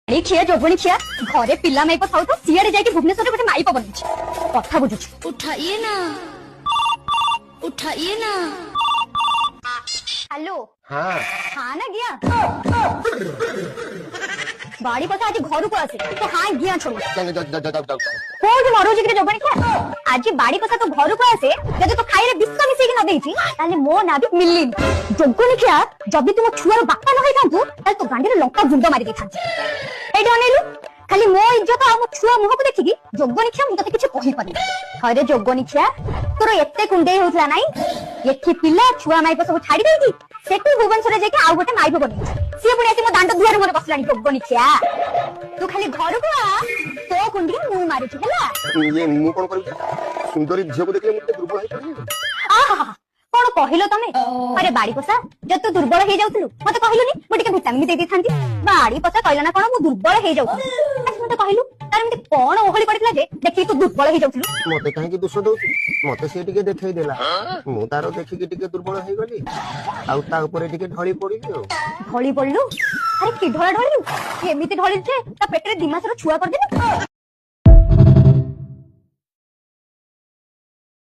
ଖିଆ ଯୋଗୁଣି ଖିଆ ଘରେ ପିଲା ମାଇପ ଥାଉ ତ ସିଆଡେ ଯାଇକି ଭୁବନେଶ୍ୱରରେ ଗୋଟେ ମାଇପ ବନେଇଛି କଥା ବୁଝୁଛୁ। उठाइए ना उठाइए ना। ହ୍ୟାଲୋ हाँ ହଁ ନା ଗିଆ ବାଡି କଥା ଆଜି ଘରକୁ ଆସେ ତ ହଁ ଗିଆ ଛୋଡୁ କୋଉଠି ମରୁଛି କି ଯୋଗୁଣି ଖିଆ ଆଜି ବାଡି କଥା ତ ଘରକୁ ଆସେ ଯଦି ତୁ ଖାଇରେ ବିଷ ମିଶେଇକି ନ ଦେଇଛି ତାହେଲେ ମୋ ନାଁ ବି ମିଲିନି ଯୋଗୁଣି ଖିଆ ଯଦି ତୁ ମୋ ଛୁଆର ବାପା ନ ହେଇଥାନ୍ତୁ ତାହେଲେ ତୋ ଗାଣ୍ଡିରେ ଲଙ୍କା ଗୁଣ୍ଡ ମାରି ଦେଇଥାନ୍ତି। ଏଇଠି ଅନେଇଲୁ ଖାଲି ମୋ ଇଜ୍ଜତ ଆଉ ମୋ ଛୁଆ ମୁହଁକୁ ଦେଖିକି ଯୋଗନି ଖିଆ ମୁଁ ତତେ କିଛି କହିପାରିବି। ଥରେ ଯୋଗନି ଖିଆ ତୋର ଏତେ କୁଣ୍ଡେଇ ହଉଥିଲା ନାଇଁ ଏଠି ପିଲା ଛୁଆ ମାଇପ ସବୁ ଛାଡି ଦେଇକି ସେଠି ଭୁବନେଶ୍ୱରରେ ଯାଇକି ଆଉ ଗୋଟେ ମାଇପ ବନେଇଛି ସିଏ ପୁଣି ଆସି ମୋ ଦାଣ୍ଡ ଦୁଆରେ ମୋର ବସିଲାଣି ଯୋଗନି ଖିଆ ତୁ ଖାଲି ଘରକୁ ଆ ତୋ କୁଣ୍ଡିକି ମୁଁ ମାରୁଛି ହେଲା। ये मु कौन करी सुंदरी झियो को देखले मुझे दुर्बल है पड़ी। ଆହା କଣ କହିଲ ତମେ ଆରେ ବାଡି ପୋଷା ଯଦି ତୁ ଦୁର୍ବଳ ହେଇଯାଉଥିଲୁ ମତେ କହିଲୁନି ମୁଁ ଟିକେ ଭିଟାମିନ ଦେଇ ଦେଇଥାନ୍ତି। ବାଡି ପୋଷା କହିଲା ନା କଣ ମୁଁ ଦୁର୍ବଳ ହେଇଯାଉଥିଲି ମତେ କହିଲୁ ତାର ଏମିତି କଣ ଓହଳି ପଡିଥିଲା ଯେ ଦେଖିକି ତୁ ଦୁର୍ବଳ ହେଇଯାଉଥିଲୁ। मते काहे की दोष दउची मते से टिके देखै देला मु तारो देखि के टिके दुर्बल है गली आउ ता ऊपर टिके ढळी पड़िली हो ढଳି ପଡିଲୁ ଆରେ କି ଢଳା ଢଳିଲୁ ଏମିତି ଢଳିଲୁ ଯେ ତା ପେଟରେ 2 ମାସର ଛୁଆ କରିଦେଲୁ।